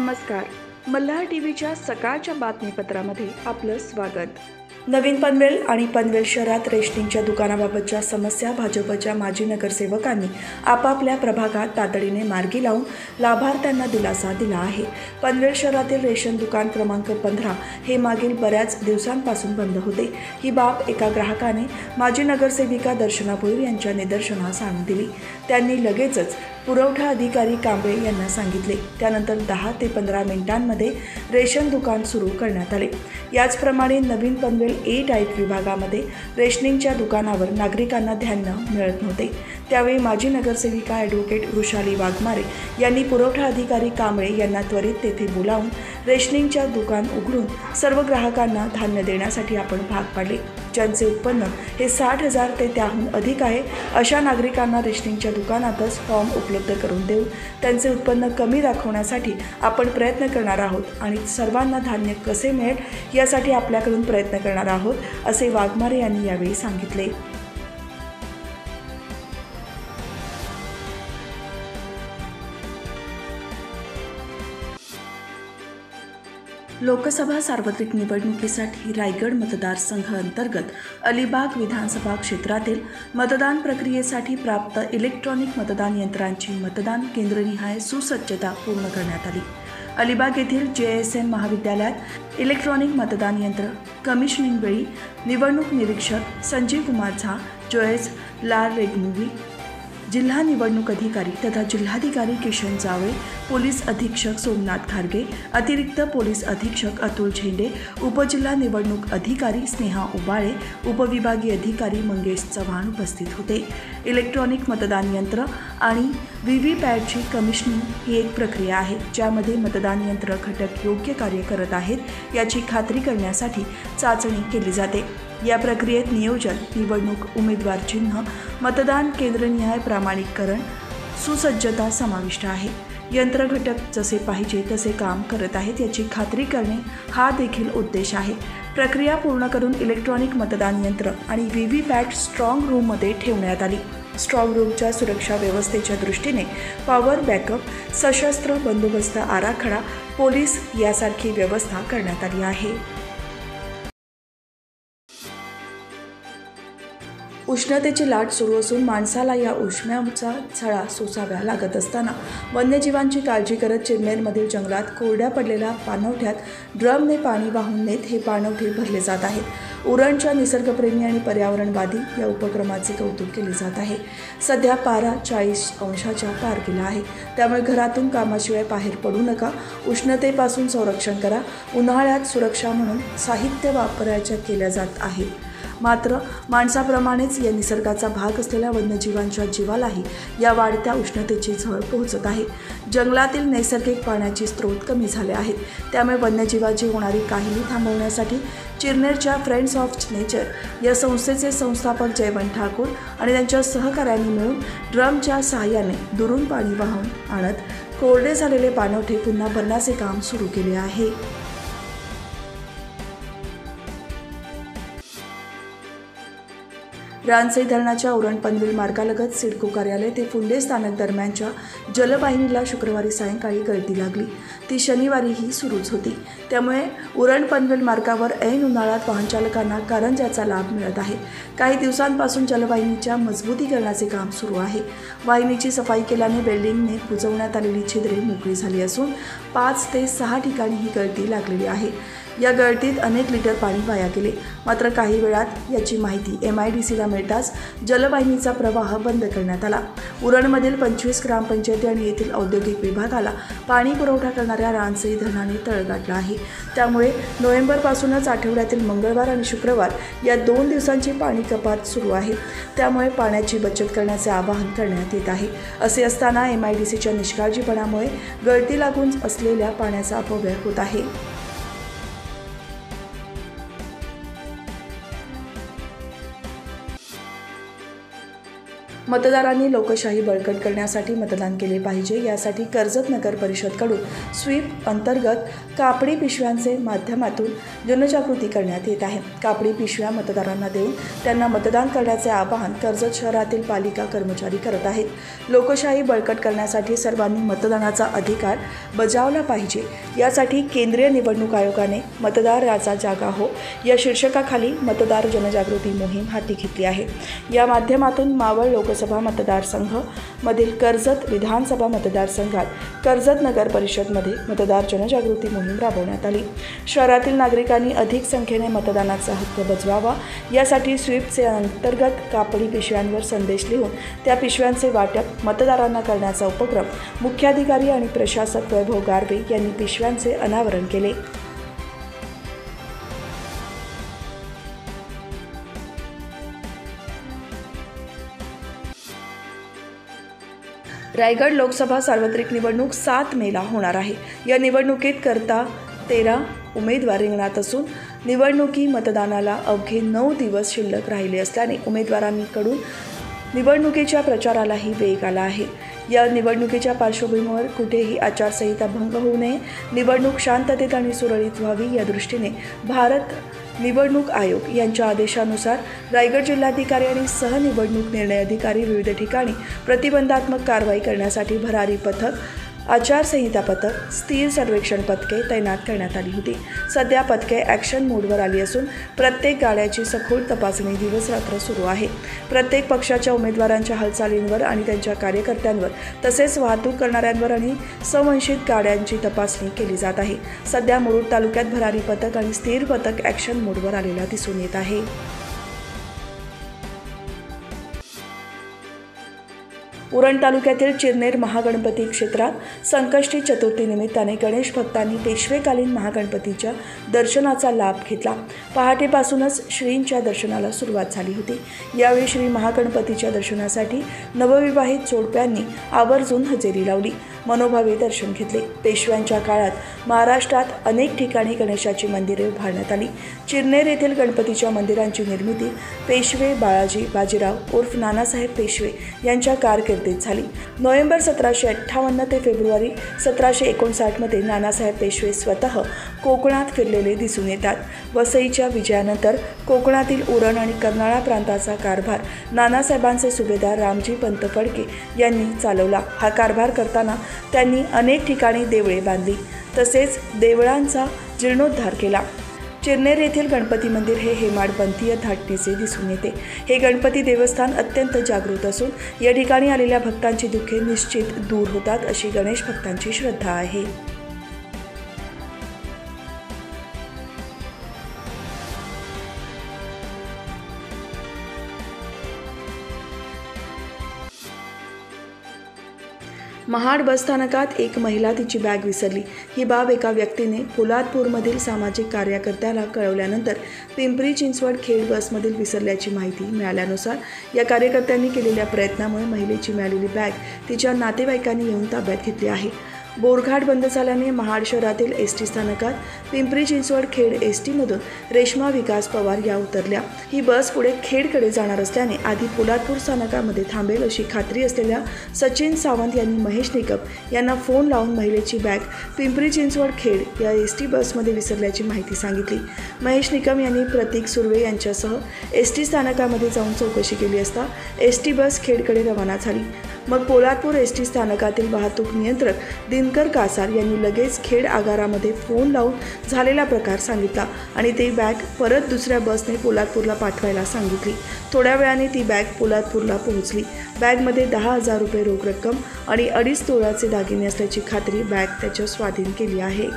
नमस्कार. मल्हार टीव्हीच्या सकाळच्या बातमीपत्रामध्ये आपलं स्वागत. नवीन पनवेल आणि पनवेल शहरात रेशनिंगच्या दुकानाबाबतच्या समस्या भाजपच्या माजी नगरसेवकांनी आपापल्या प्रभागात तातडीने मार्गी लावून लाभार्थ्यांना दिलासा दिला आहे. पनवेल शहरातील रेशन दुकान क्रमांक 15 हे मागील बऱ्याच दिवसांपासून बंद होते. ही बाब एका ग्राहकाने माजी नगरसेविका दर्शना भोईर यांच्या निदर्शनास आणून दिली. त्यांनी लगेचच पुरवठा अधिकारी कांबळे यांना सांगितले. त्यानंतर 10 ते 15 मिनिटांमध्ये रेशन दुकान सुरू करण्यात आले. याचप्रमाणे नवीन पनवेल ए टाईप विभागामध्ये रेशनिंगच्या दुकानावर नागरिकांना धान्य मिळत नव्हते. त्यावेळी माजी नगरसेविका ॲडव्होकेट वृषाली वाघमारे यांनी पुरवठा अधिकारी कांबळे यांना त्वरित तेथे बोलावून रेशनिंगच्या दुकान उघडून सर्व ग्राहकांना धान्य देण्यासाठी आपण भाग पाडले. ज्यांचे उत्पन्न हे 60,000 ते त्याहून अधिक आहे अशा नागरिकांना रेशनिंगच्या दुकानातच फॉर्म उपलब्ध करून देऊन त्यांचे उत्पन्न कमी दाखवण्यासाठी आपण प्रयत्न करणार आहोत आणि सर्वांना धान्य कसे मिळेल यासाठी आपल्याकडून प्रयत्न करणार आहोत, असे वाघमारे यांनी यावेळी सांगितले. लोकसभा सार्वत्रिक निवडणुकीसाठी रायगड मतदारसंघ अंतर्गत अलिबाग विधानसभा क्षेत्रातील मतदान प्रक्रियेसाठी प्राप्त इलेक्ट्रॉनिक मतदान यंत्रांची मतदान केंद्रनिहाय सुसज्जता पूर्ण करण्यात आली. अलिबाग येथील JSM महाविद्यालयात इलेक्ट्रॉनिक मतदान यंत्र कमिशनिंग वेळी निवडणूक निरीक्षक संजीव कुमार झा, जोएस लारेग्मुवी, जिल्हा निवडणूक अधिकारी तथा जिल्हाधिकारी किशन जावळे, पोलीस अधीक्षक सोमनाथ खारगे, अतिरिक्त पोलीस अधीक्षक अतुल झेंडे, उपजिल्हा निवडणूक अधिकारी स्नेहा उबाळे, उपविभागीय अधिकारी मंगेश चव्हाण उपस्थित होते. इलेक्ट्रॉनिक मतदान यंत्र आणि व्हीव्हीपॅटची कमिशनिंग ही एक प्रक्रिया आहे ज्यामध्ये मतदान यंत्र घटक योग्य कार्य करत आहेत याची खात्री करण्यासाठी चाचणी केली जाते. या प्रक्रियेत नियोजन, निवडणूक उमेदवार चिन्ह, मतदान केंद्रनिहाय प्रमाणीकरण, सुसज्जता समाविष्ट आहे. यंत्र घटक जसे पाहिजे तसे काम करत आहेत याची खात्री करणे हा देखील उद्देश आहे. प्रक्रिया पूर्ण करून इलेक्ट्रॉनिक मतदान यंत्र आणि व्हीव्हीपॅट स्ट्रॉंग रूममध्ये ठेवण्यात आली. स्ट्रॉंग रूमच्या सुरक्षा व्यवस्थेच्या दृष्टीने पॉवर बॅकअप, सशस्त्र बंदोबस्त आराखडा, पोलीस यासारखी व्यवस्था करण्यात आली आहे. उष्णतेची लाट सुरू असून माणसाला या उष्म्याचा झळा सोसाव्या लागत असताना वन्यजीवांची काळजी करत चिरमेरमधील जंगलात कोरड्या पडलेल्या पाणवठ्यात ड्रमने पाणी वाहून नेत हे पाणवठे भरले जात आहेत. उरणच्या निसर्गप्रेमी आणि पर्यावरणवादी या उपक्रमाचे कौतुक केले जात आहे. सध्या पारा 40 अंशाच्या पार गेला आहे. त्यामुळे घरातून कामाशिवाय बाहेर पडू नका. उष्णतेपासून संरक्षण करा. उन्हाळ्यात सुरक्षा म्हणून साहित्य वापरायच्या केल्या जात आहे. मात्र माणसाप्रमाणेच या निसर्गाचा भाग असलेल्या वन्यजीवांच्या जीवालाही या वाढत्या उष्णतेची झळ पोहोचत आहे. जंगलातील नैसर्गिक पाण्याचे स्रोत कमी झाले आहेत. त्यामुळे वन्यजीवाची होणारी काहिली थांबवण्यासाठी चिरनेरच्या फ्रेंड्स ऑफ नेचर या संस्थेचे संस्थापक जयवंत ठाकूर आणि त्यांच्या सहकाऱ्यांनी मिळून ड्रमच्या सहाय्याने दुरून पाणी वाहून आणत कोरडे झालेले पाणवठे पुन्हा भरण्याचे काम सुरू केले आहे. रानसई धरणाच्या उरण पनवेल मार्गालगत सिडको कार्यालय ते फुंडे स्थानक दरम्यानच्या जलवाहिनीला शुक्रवारी सायंकाळी गळती लागली. ती शनिवारीही सुरूच होती. त्यामुळे उरण पनवेल मार्गावर ऐन उन्हाळ्यात वाहनचालकांना कारंज्याचा लाभ मिळत आहे. काही दिवसांपासून जलवाहिनीच्या मजबूतीकरणाचे काम सुरू आहे. वाहिनीची सफाई केल्याने वेल्डिंगने बुजवण्यात आलेली छिद्रे मोकळी झाली असून 5 ते 6 ठिकाणी ही गळती लागलेली आहे. या गळतीत अनेक लिटर पाणी वाया गेले. मात्र काही वेळात याची माहिती MIDCला मिळताच जलवाहिनीचा प्रवाह बंद करण्यात आला. उरणमधील 25 ग्रामपंचायती आणि येथील औद्योगिक विभागाला पाणी पुरवठा करणाऱ्या रानसई धरणाने तळ गाठला आहे. त्यामुळे नोव्हेंबरपासूनच आठवड्यातील मंगळवार आणि शुक्रवार या 2 दिवसांची पाणी कपात सुरू आहे. त्यामुळे पाण्याची बचत करण्याचे आवाहन करण्यात येत आहे. असे असताना MIDCच्या निष्काळजीपणामुळे गळती लागून असलेल्या पाण्याचा अपव्यय होत आहे. मतदारांनी लोकशाही बळकट करण्यासाठी मतदान केले पाहिजे. यासाठी कर्जत नगर परिषदकडून स्वीप अंतर्गत कापडी पिशव्यांचे माध्यमातून जनजागृती करण्यात येत आहे। कापडी पिशव्या मतदारांना देऊन त्यांना मतदान करण्याचे आवाहन कर्जत शहरातील पालिका कर्मचारी करत आहेत। लोकशाही बळकट करण्यासाठी सर्वांनी मतदानाचा अधिकार बजावला पाहिजे। यासाठी केंद्रीय निवडणूक आयोगाने मतदार राजा जागा हो या शीर्षकाखाली मतदार जनजागृती मोहीम हाती घेतली आहे। या माध्यमातून मावळ लोकसभा मतदारसंघ मधील कर्जत विधानसभा मतदारसंघात कर्जत नगर परिषदमध्ये मतदार जनजागृती मोहीम राबवण्यात आली। शहरातील नागरिकांनी अधिक संख्येने मतदानाचा हक्क बजवावा यासाठी स्वीपचे अंतर्गत कापडी पिशव्यांवर संदेश लिहून त्या पिशव्यांचे वाटप मतदारांना करण्याचा उपक्रम मुख्याधिकारी आणि प्रशासक वैभव गारवे यांनी पिशव्यांचे अनावरण केले। रायगड लोकसभा सार्वत्रिक निवडणूक 7 मेला होणार आहे। या निवडणुकीत करता 13 उमेदवार रिंगणात असून निवडणुकी मतदानाला अवघे 9 दिवस शिल्लक राहिले असल्याने उमेदवारांकडून निवडणुकीच्या प्रचारालाही वेग आला आहे। या निवडणुकीच्या पार्श्वभूमीवर कुठेही आचारसंहिता भंग होऊ नये, निवडणूक शांततेत आणि सुरळीत व्हावी या दृष्टीने भारत निवडणूक आयोग यांच्या आदेशानुसार रायगड जिल्हाधिकारी आणि सहनिवडणूक निर्णय अधिकारी विविध ठिकाणी प्रतिबंधात्मक कारवाई करण्यासाठी भरारी पथक, आचारसंहिता पथक, स्थिर सर्वेक्षण पथके तैनात करण्यात आली होती। सध्या पथके ॲक्शन मोडवर आली असून प्रत्येक गाड्याची सखोल तपासणी दिवसरात्र सुरू आहे। प्रत्येक पक्षाच्या उमेदवारांच्या हालचालींवर आणि त्यांच्या कार्यकर्त्यांवर तसेच वाहतूक करणाऱ्यांवर आणि संशयित गाड्यांची तपासणी केली जात आहे। सध्या मुरुड तालुक्यात भरारी पथक आणि स्थिर पथक ॲक्शन मोडवर आलेला दिसून येत आहे। उरण तालुक्यातील चिरनेर महागणपती क्षेत्रात संकष्टी चतुर्थी निमित्ताने गणेश भक्तांनी पेशवेकालीन महागणपतीच्या दर्शनाचा लाभ घेतला। पहाटेपासूनच श्रींच्या दर्शनाला सुरुवात झाली होती। यावेळी श्री महागणपतीच्या दर्शनासाठी नवविवाहित जोडप्यांनी आवर्जून हजेरी लावली, मनोभावे दर्शन घेतले। पेशव्यांच्या काळात महाराष्ट्रात अनेक ठिकाणी गणेशाची मंदिरे उभारण्यात आली। चिरनेर येथील गणपतीच्या मंदिरांची निर्मिती पेशवे बाळाजी बाजीराव उर्फ नानासाहेब पेशवे यांच्या कारकिर्दीत झाली। नोव्हेंबर 1758 ते फेब्रुवारी 1759 मध्ये नानासाहेब पेशवे स्वतः कोकणात फिरलेले दिसून येतात। वसईच्या विजयानंतर कोकणातील उरण आणि कर्नाळा प्रांताचा कारभार नानासाहेबांचे सुभेदार रामजी पंत फडके यांनी चालवला। हा कारभार करताना त्यांनी अनेक ठिकाणी देवळे बांधली तसेच देवळांचा जीर्णोद्धार केला। चिरनेर येथील गणपती मंदिर हे हेमाडपंथीय धाटणीचे दिसून येते। हे गणपती देवस्थान अत्यंत जागृत असून या ठिकाणी आलेल्या भक्तांची दुःखे निश्चित दूर होतात अशी गणेश भक्तांची श्रद्धा आहे। महाड बसस्थानकात एक महिला तिची बॅग विसरली। ही बाब एका व्यक्तीने पोलादपूरमधील सामाजिक कार्यकर्त्याला कळवल्यानंतर पिंपरी चिंचवड खेड बसमधील विसरल्याची माहिती मिळाल्यानुसार या कार्यकर्त्यांनी केलेल्या प्रयत्नामुळे महिलेची मिळालेली बॅग तिच्या नातेवाईकांनी येऊन ताब्यात घेतली आहे। बोरघाट बंद झाल्याने महाड शहरातील एसटी स्थानकात पिंपरी चिंचवड खेड एसटीमधून रेश्मा विकास पवार या उतरल्या। ही बस पुढे खेडकडे जाणार असल्याने आधी पोलादपूर स्थानकामध्ये थांबेल अशी खात्री असलेल्या सचिन सावंत यांनी महेश निकम यांना फोन लावून महिलेची बॅग पिंपरी चिंचवड खेड या एसटी बसमध्ये विसरल्याची माहिती सांगितली। महेश निकम यांनी प्रतीक सुर्वे यांच्यासह एसटी स्थानकामध्ये जाऊन चौकशी केली असता एसटी बस खेडकडे रवाना झाली। मग पोलादपूर एसटी स्थानकातील वाहतूक नियंत्रक दिनकर कासार यांनी लगेच खेड आगारामध्ये फोन लावून झालेला प्रकार सांगितला आणि ती बॅग परत दुसऱ्या बसने पोलादपूरला पाठवायला सांगितली। थोड्या वेळाने ती बॅग पोलादपूरला पोहोचली। बॅगमध्ये 10,000 रुपये रोख रक्कम आणि 2.5 तोळ्याचे दागिने असल्याची खात्री बॅग त्याच्या स्वाधीन केली आहे।